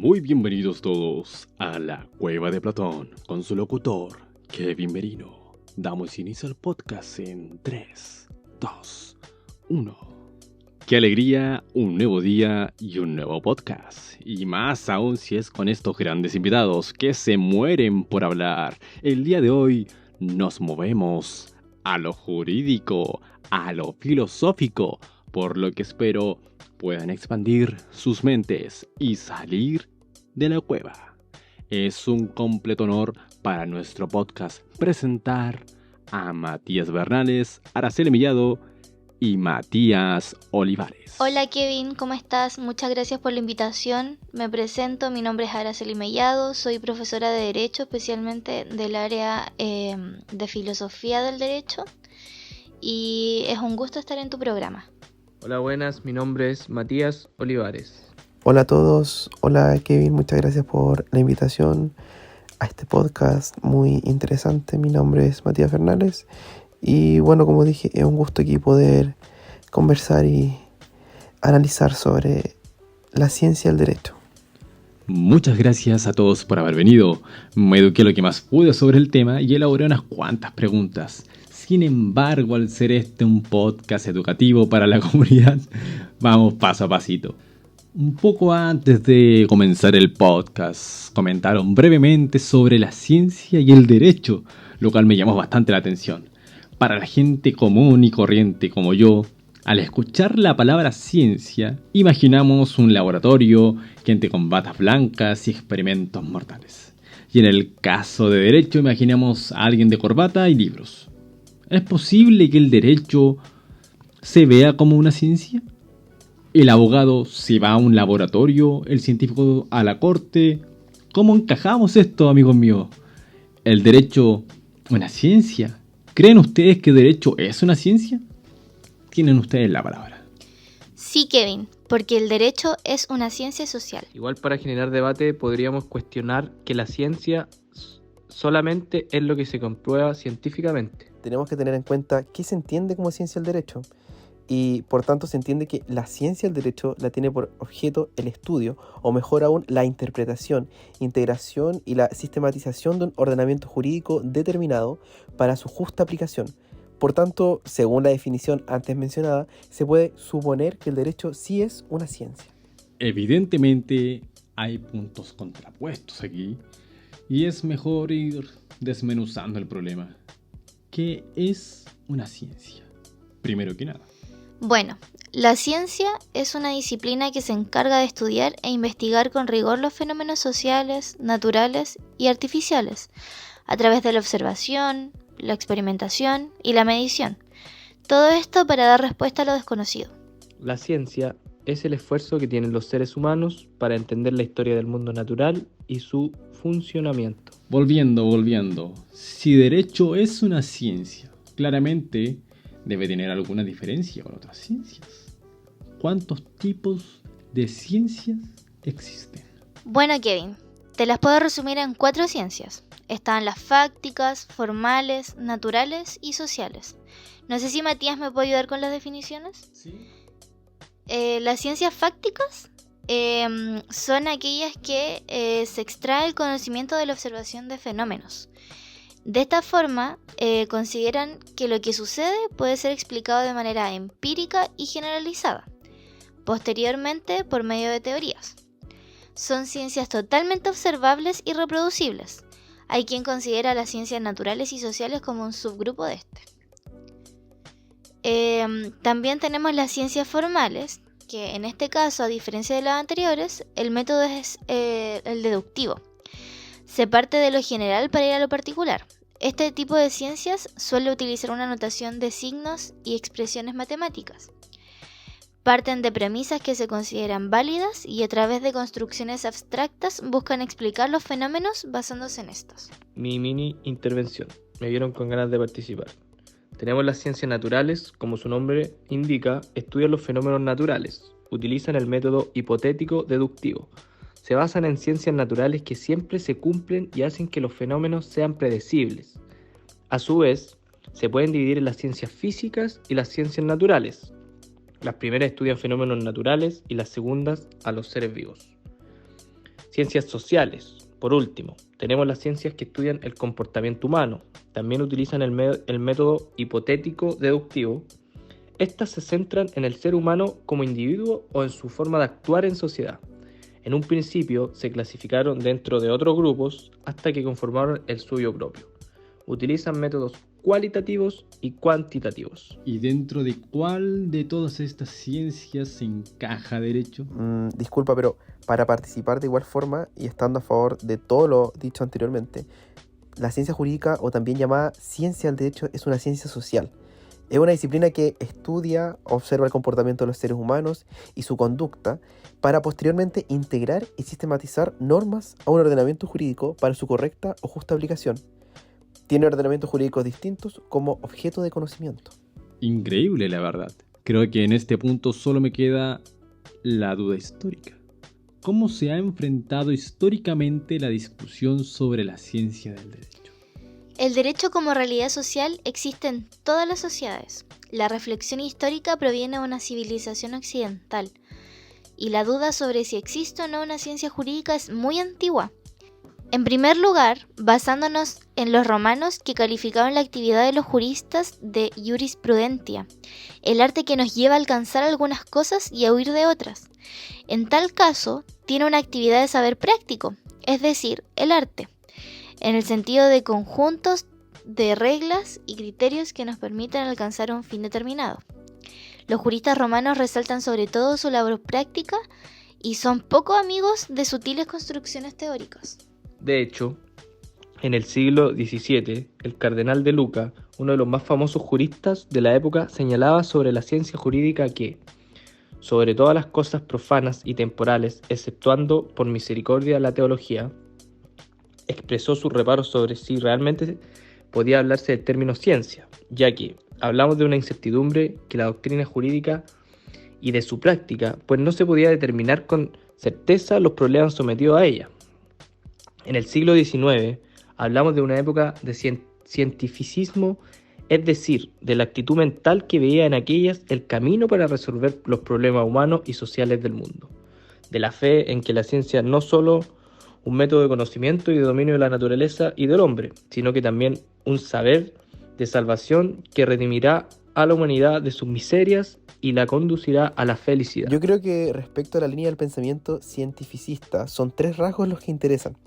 Muy bienvenidos todos a la Cueva de Platón con su locutor Kevin Merino. Damos inicio al podcast en 3, 2, 1. ¡Qué alegría! Un nuevo día y un nuevo podcast. Y más aún si es con estos grandes invitados que se mueren por hablar. El día de hoy nos movemos a lo jurídico, a lo filosófico, por lo que espero puedan expandir sus mentes y salir de la cueva. Es un completo honor para nuestro podcast presentar a Matías Bernales, Araceli Mellado y Matías Olivares. Hola Kevin, ¿cómo estás? Muchas gracias por la invitación. Me presento, mi nombre es Araceli Mellado, soy profesora de Derecho, especialmente del área de Filosofía del Derecho, y es un gusto estar en tu programa. Hola, buenas, mi nombre es Matías Olivares. Hola a todos, hola Kevin, muchas gracias por la invitación a este podcast muy interesante. Mi nombre es Matías Bernales y bueno, como dije, es un gusto aquí poder conversar y analizar sobre la ciencia del derecho. Muchas gracias a todos por haber venido. Me eduqué lo que más pude sobre el tema y elaboré unas cuantas preguntas. Sin embargo, al ser este un podcast educativo para la comunidad, vamos paso a pasito. Un poco antes de comenzar el podcast, comentaron brevemente sobre la ciencia y el derecho, lo cual me llamó bastante la atención. Para la gente común y corriente como yo, al escuchar la palabra ciencia, imaginamos un laboratorio, gente con batas blancas y experimentos mortales. Y en el caso de derecho, imaginamos a alguien de corbata y libros. ¿Es posible que el derecho se vea como una ciencia? ¿El abogado se va a un laboratorio, el científico a la corte? ¿Cómo encajamos esto, amigos míos? ¿El derecho una ciencia? ¿Creen ustedes que el derecho es una ciencia? Tienen ustedes la palabra. Sí, Kevin, porque el derecho es una ciencia social. Igual, para generar debate podríamos cuestionar que la ciencia solamente es lo que se comprueba científicamente. Tenemos que tener en cuenta qué se entiende como ciencia del derecho y por tanto se entiende que la ciencia del derecho la tiene por objeto el estudio, o mejor aún la interpretación, integración y la sistematización de un ordenamiento jurídico determinado para su justa aplicación. Por tanto, según la definición antes mencionada, se puede suponer que el derecho sí es una ciencia. Evidentemente hay puntos contrapuestos aquí y es mejor ir desmenuzando el problema. ¿Qué es una ciencia? Primero que nada. Bueno, la ciencia es una disciplina que se encarga de estudiar e investigar con rigor los fenómenos sociales, naturales y artificiales, a través de la observación, la experimentación y la medición. Todo esto para dar respuesta a lo desconocido. La ciencia es el esfuerzo que tienen los seres humanos para entender la historia del mundo natural y su funcionamiento. Volviendo. Si derecho es una ciencia, claramente debe tener alguna diferencia con otras ciencias. ¿Cuántos tipos de ciencias existen? Bueno, Kevin, te las puedo resumir en 4 ciencias. Están las fácticas, formales, naturales y sociales. No sé si Matías me puede ayudar con las definiciones. Sí. Las ciencias fácticas son aquellas que se extrae el conocimiento de la observación de fenómenos. De esta forma, consideran que lo que sucede puede ser explicado de manera empírica y generalizada, posteriormente por medio de teorías. Son ciencias totalmente observables y reproducibles. Hay quien considera las ciencias naturales y sociales como un subgrupo de este. También tenemos las ciencias formales, que en este caso, a diferencia de las anteriores, el método es el deductivo. Se parte de lo general para ir a lo particular. Este tipo de ciencias suele utilizar una notación de signos y expresiones matemáticas. Parten de premisas que se consideran válidas y a través de construcciones abstractas buscan explicar los fenómenos basándose en estos. Mi mini intervención. Me vieron con ganas de participar. Tenemos las ciencias naturales, como su nombre indica, estudian los fenómenos naturales. Utilizan el método hipotético deductivo. Se basan en ciencias naturales que siempre se cumplen y hacen que los fenómenos sean predecibles. A su vez, se pueden dividir en las ciencias físicas y las ciencias naturales. Las primeras estudian fenómenos naturales y las segundas a los seres vivos. Ciencias sociales. Por último, tenemos las ciencias que estudian el comportamiento humano. También utilizan el método hipotético deductivo. Estas se centran en el ser humano como individuo o en su forma de actuar en sociedad. En un principio se clasificaron dentro de otros grupos hasta que conformaron el suyo propio. Utilizan métodos cualitativos y cuantitativos. ¿Y dentro de cuál de todas estas ciencias se encaja derecho? Disculpa, pero para participar de igual forma y estando a favor de todo lo dicho anteriormente, la ciencia jurídica, o también llamada ciencia del derecho, es una ciencia social. Es una disciplina que estudia, observa el comportamiento de los seres humanos y su conducta para posteriormente integrar y sistematizar normas a un ordenamiento jurídico para su correcta o justa aplicación. Tiene ordenamientos jurídicos distintos como objeto de conocimiento. Increíble, la verdad. Creo que en este punto solo me queda la duda histórica. ¿Cómo se ha enfrentado históricamente la discusión sobre la ciencia del derecho? El derecho como realidad social existe en todas las sociedades. La reflexión histórica proviene de una civilización occidental, y la duda sobre si existe o no una ciencia jurídica es muy antigua. En primer lugar, basándonos en los romanos, que calificaban la actividad de los juristas de jurisprudentia, el arte que nos lleva a alcanzar algunas cosas y a huir de otras. En tal caso, tiene una actividad de saber práctico, es decir, el arte, en el sentido de conjuntos de reglas y criterios que nos permiten alcanzar un fin determinado. Los juristas romanos resaltan sobre todo su labor práctica y son poco amigos de sutiles construcciones teóricas. De hecho, en el siglo XVII, el cardenal de Luca, uno de los más famosos juristas de la época, señalaba sobre la ciencia jurídica que, sobre todas las cosas profanas y temporales, exceptuando por misericordia la teología, expresó sus reparos sobre si realmente podía hablarse del término ciencia, ya que hablamos de una incertidumbre que la doctrina jurídica y de su práctica, pues no se podía determinar con certeza los problemas sometidos a ella. En el siglo XIX hablamos de una época de cientificismo, es decir, de la actitud mental que veía en aquellas el camino para resolver los problemas humanos y sociales del mundo, de la fe en que la ciencia no solo un método de conocimiento y de dominio de la naturaleza y del hombre, sino que también un saber de salvación que redimirá a la humanidad de sus miserias y la conducirá a la felicidad. Yo creo que respecto a la línea del pensamiento cientificista, son tres rasgos los que interesan.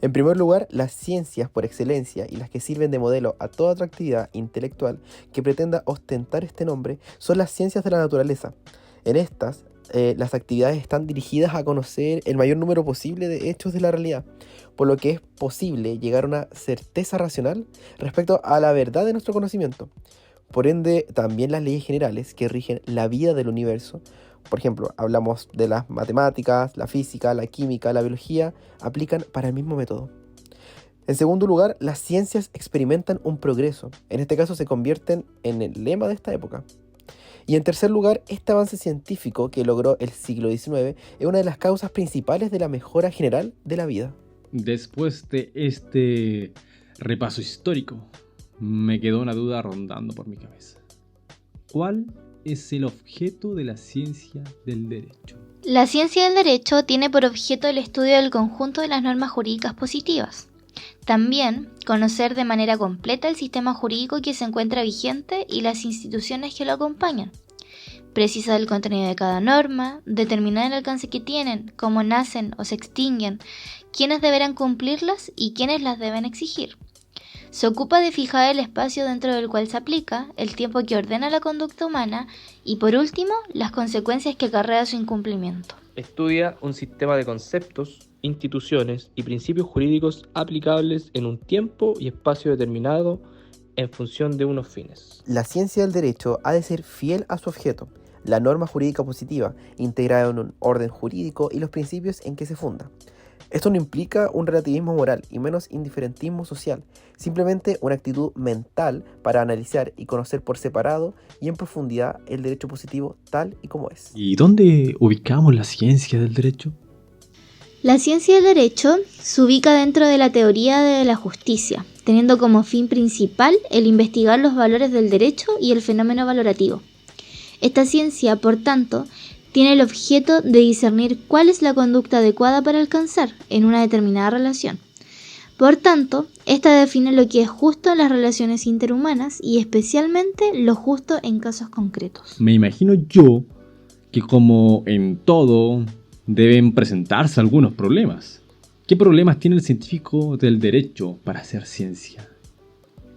En primer lugar, las ciencias por excelencia y las que sirven de modelo a toda otra actividad intelectual que pretenda ostentar este nombre son las ciencias de la naturaleza. En estas, las actividades están dirigidas a conocer el mayor número posible de hechos de la realidad, por lo que es posible llegar a una certeza racional respecto a la verdad de nuestro conocimiento. Por ende, también las leyes generales que rigen la vida del universo, por ejemplo, hablamos de las matemáticas, la física, la química, la biología, aplican para el mismo método. En segundo lugar, las ciencias experimentan un progreso, en este caso se convierten en el lema de esta época. Y en tercer lugar, este avance científico que logró el siglo XIX es una de las causas principales de la mejora general de la vida. Después de este repaso histórico, me quedó una duda rondando por mi cabeza. ¿Cuál es el objeto de la ciencia del derecho? La ciencia del derecho tiene por objeto el estudio del conjunto de las normas jurídicas positivas. También conocer de manera completa el sistema jurídico que se encuentra vigente y las instituciones que lo acompañan. Precisar el contenido de cada norma, determinar el alcance que tienen, cómo nacen o se extinguen, quiénes deberán cumplirlas y quiénes las deben exigir. Se ocupa de fijar el espacio dentro del cual se aplica, el tiempo que ordena la conducta humana y, por último, las consecuencias que acarrea su incumplimiento. Estudia un sistema de conceptos, instituciones y principios jurídicos aplicables en un tiempo y espacio determinado en función de unos fines. La ciencia del derecho ha de ser fiel a su objeto, la norma jurídica positiva, integrada en un orden jurídico y los principios en que se funda. Esto no implica un relativismo moral y menos indiferentismo social, simplemente una actitud mental para analizar y conocer por separado y en profundidad el derecho positivo tal y como es. ¿Y dónde ubicamos la ciencia del derecho? La ciencia del derecho se ubica dentro de la teoría de la justicia, teniendo como fin principal el investigar los valores del derecho y el fenómeno valorativo. Esta ciencia, por tanto, tiene el objeto de discernir cuál es la conducta adecuada para alcanzar en una determinada relación. Por tanto, esta define lo que es justo en las relaciones interhumanas y especialmente lo justo en casos concretos. Me imagino yo que como en todo deben presentarse algunos problemas. ¿Qué problemas tiene el científico del derecho para hacer ciencia?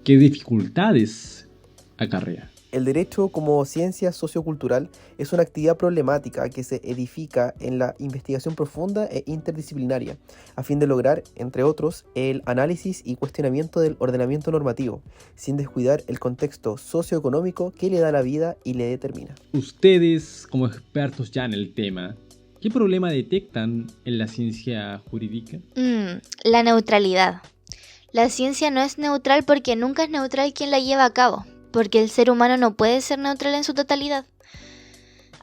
¿Qué dificultades acarrea? El derecho como ciencia sociocultural es una actividad problemática que se edifica en la investigación profunda e interdisciplinaria, a fin de lograr, entre otros, el análisis y cuestionamiento del ordenamiento normativo, sin descuidar el contexto socioeconómico que le da la vida y le determina. Ustedes, como expertos ya en el tema, ¿qué problema detectan en la ciencia jurídica? La neutralidad. La ciencia no es neutral porque nunca es neutral quien la lleva a cabo, porque el ser humano no puede ser neutral en su totalidad.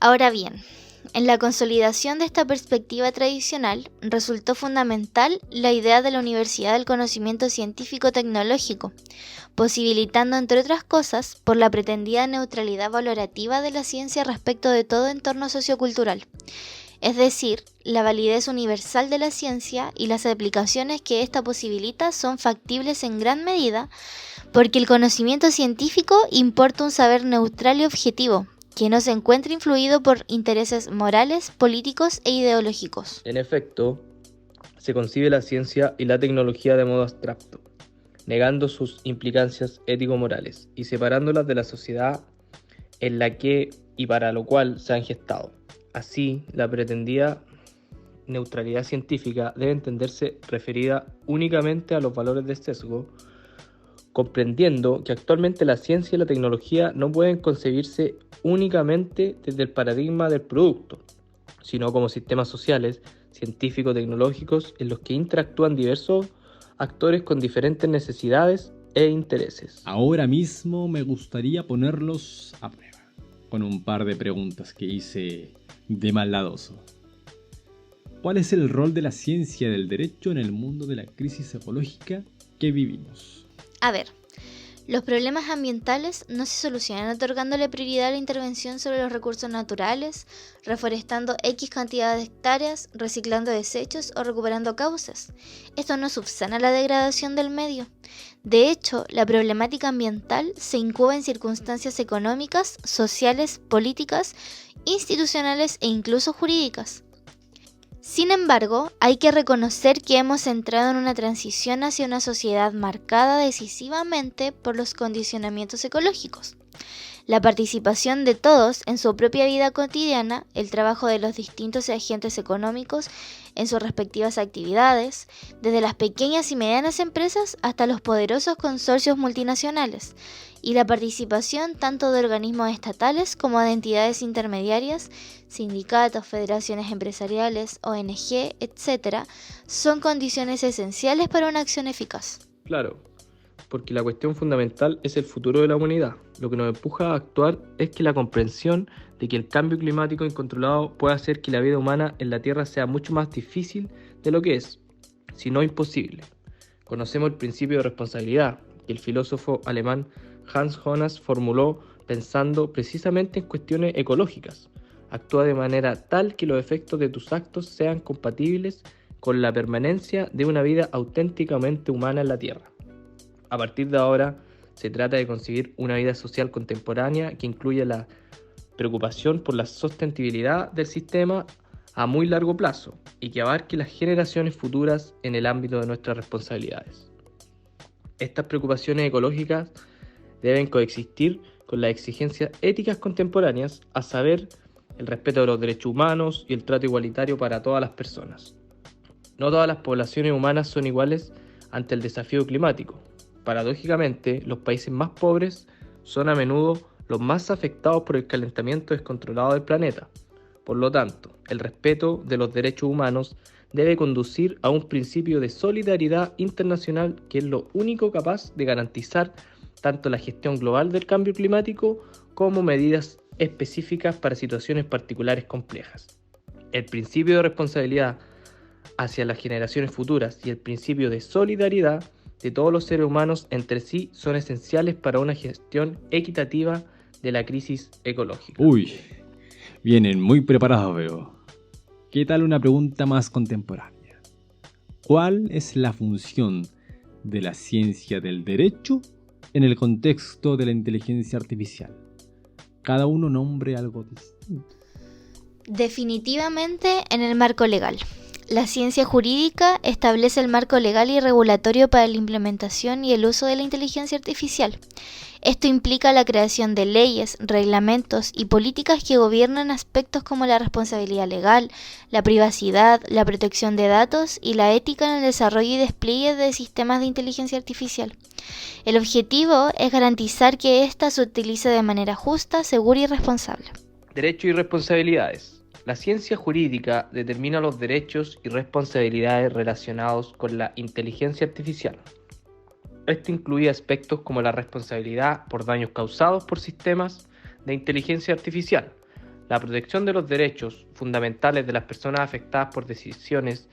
Ahora bien, en la consolidación de esta perspectiva tradicional, resultó fundamental la idea de la Universidad del Conocimiento Científico-Tecnológico, posibilitando, entre otras cosas, por la pretendida neutralidad valorativa de la ciencia respecto de todo entorno sociocultural. Es decir, la validez universal de la ciencia y las aplicaciones que ésta posibilita son factibles en gran medida porque el conocimiento científico importa un saber neutral y objetivo, que no se encuentra influido por intereses morales, políticos e ideológicos. En efecto, se concibe la ciencia y la tecnología de modo abstracto, negando sus implicancias ético-morales y separándolas de la sociedad en la que y para lo cual se han gestado. Así, la pretendida neutralidad científica debe entenderse referida únicamente a los valores de sesgo, comprendiendo que actualmente la ciencia y la tecnología no pueden concebirse únicamente desde el paradigma del producto, sino como sistemas sociales, científico-tecnológicos en los que interactúan diversos actores con diferentes necesidades e intereses. Ahora mismo me gustaría ponerlos a prueba con un par de preguntas que hice de maldadoso. ¿Cuál es el rol de la ciencia del derecho en el mundo de la crisis ecológica que vivimos? A ver, los problemas ambientales no se solucionan otorgándole prioridad a la intervención sobre los recursos naturales, reforestando X cantidad de hectáreas, reciclando desechos o recuperando cauces. Esto no subsana la degradación del medio. De hecho, la problemática ambiental se incuba en circunstancias económicas, sociales, políticas, institucionales e incluso jurídicas. Sin embargo, hay que reconocer que hemos entrado en una transición hacia una sociedad marcada decisivamente por los condicionamientos ecológicos. La participación de todos en su propia vida cotidiana, el trabajo de los distintos agentes económicos en sus respectivas actividades, desde las pequeñas y medianas empresas hasta los poderosos consorcios multinacionales, y la participación tanto de organismos estatales como de entidades intermediarias, sindicatos, federaciones empresariales, ONG, etc., son condiciones esenciales para una acción eficaz. Claro, porque la cuestión fundamental es el futuro de la humanidad. Lo que nos empuja a actuar es que la comprensión de que el cambio climático incontrolado puede hacer que la vida humana en la Tierra sea mucho más difícil de lo que es, si no imposible. Conocemos el principio de responsabilidad que el filósofo alemán Hans Jonas formuló pensando precisamente en cuestiones ecológicas. Actúa de manera tal que los efectos de tus actos sean compatibles con la permanencia de una vida auténticamente humana en la Tierra. A partir de ahora, se trata de concebir una vida social contemporánea que incluya la preocupación por la sostenibilidad del sistema a muy largo plazo y que abarque las generaciones futuras en el ámbito de nuestras responsabilidades. Estas preocupaciones ecológicas deben coexistir con las exigencias éticas contemporáneas, a saber, el respeto de los derechos humanos y el trato igualitario para todas las personas. No todas las poblaciones humanas son iguales ante el desafío climático. Paradójicamente, los países más pobres son a menudo los más afectados por el calentamiento descontrolado del planeta. Por lo tanto, el respeto de los derechos humanos debe conducir a un principio de solidaridad internacional que es lo único capaz de garantizar tanto la gestión global del cambio climático como medidas específicas para situaciones particulares complejas. El principio de responsabilidad hacia las generaciones futuras y el principio de solidaridad de todos los seres humanos entre sí son esenciales para una gestión equitativa de la crisis ecológica. Uy, Vienen muy preparados, veo. ¿Qué tal una pregunta más contemporánea? ¿Cuál es la función de la ciencia del derecho en el contexto de la inteligencia artificial? Cada uno nombre algo distinto. Definitivamente en el marco legal. La ciencia jurídica establece el marco legal y regulatorio para la implementación y el uso de la inteligencia artificial. Esto implica la creación de leyes, reglamentos y políticas que gobiernan aspectos como la responsabilidad legal, la privacidad, la protección de datos y la ética en el desarrollo y despliegue de sistemas de inteligencia artificial. El objetivo es garantizar que ésta se utilice de manera justa, segura y responsable. Derechos y responsabilidades. La ciencia jurídica determina los derechos y responsabilidades relacionados con la inteligencia artificial. Esto incluye aspectos como la responsabilidad por daños causados por sistemas de inteligencia artificial, la protección de los derechos fundamentales de las personas afectadas por decisiones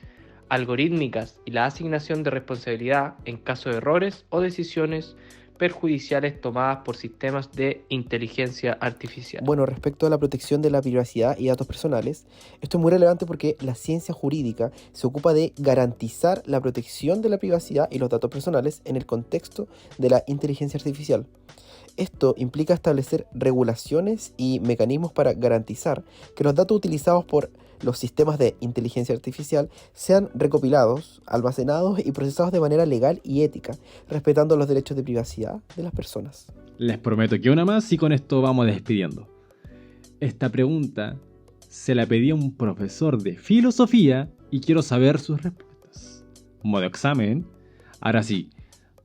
algorítmicas y la asignación de responsabilidad en caso de errores o decisiones perjudiciales tomadas por sistemas de inteligencia artificial. Bueno, respecto a la protección de la privacidad y datos personales, esto es muy relevante porque la ciencia jurídica se ocupa de garantizar la protección de la privacidad y los datos personales en el contexto de la inteligencia artificial. Esto implica establecer regulaciones y mecanismos para garantizar que los datos utilizados por los sistemas de inteligencia artificial sean recopilados, almacenados y procesados de manera legal y ética, respetando los derechos de privacidad de las personas. Les prometo que una más y con esto vamos despidiendo. Esta pregunta se la pedí a un profesor de filosofía y quiero saber sus respuestas. Modo examen. Ahora sí,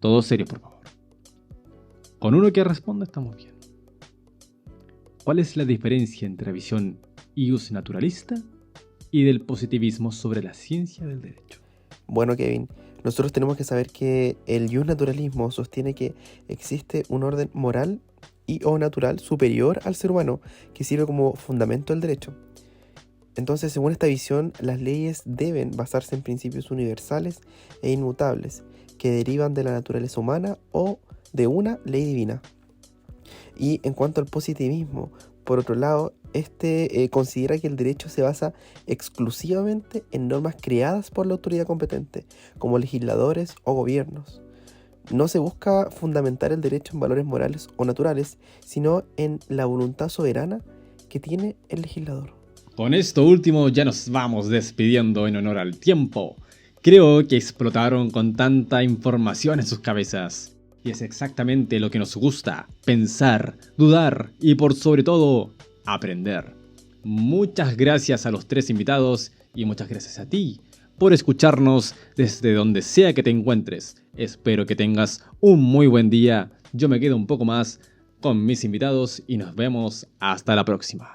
todos serios por favor. Con uno que responda estamos bien. ¿Cuál es la diferencia entre la visión ius naturalista y del positivismo sobre la ciencia del derecho? Bueno, Kevin, nosotros tenemos que saber que el naturalismo sostiene que existe un orden moral y o natural superior al ser humano que sirve como fundamento del derecho. Entonces, según esta visión, las leyes deben basarse en principios universales e inmutables que derivan de la naturaleza humana o de una ley divina. Y en cuanto al positivismo, por otro lado, considera que el derecho se basa exclusivamente en normas creadas por la autoridad competente, como legisladores o gobiernos. No se busca fundamentar el derecho en valores morales o naturales, sino en la voluntad soberana que tiene el legislador. Con esto último ya nos vamos despidiendo en honor al tiempo. Creo que explotaron con tanta información en sus cabezas. Y es exactamente lo que nos gusta: pensar, dudar y por sobre todo, aprender. Muchas gracias a los 3 invitados y muchas gracias a ti por escucharnos desde donde sea que te encuentres. Espero que tengas un muy buen día. Yo me quedo un poco más con mis invitados y nos vemos hasta la próxima.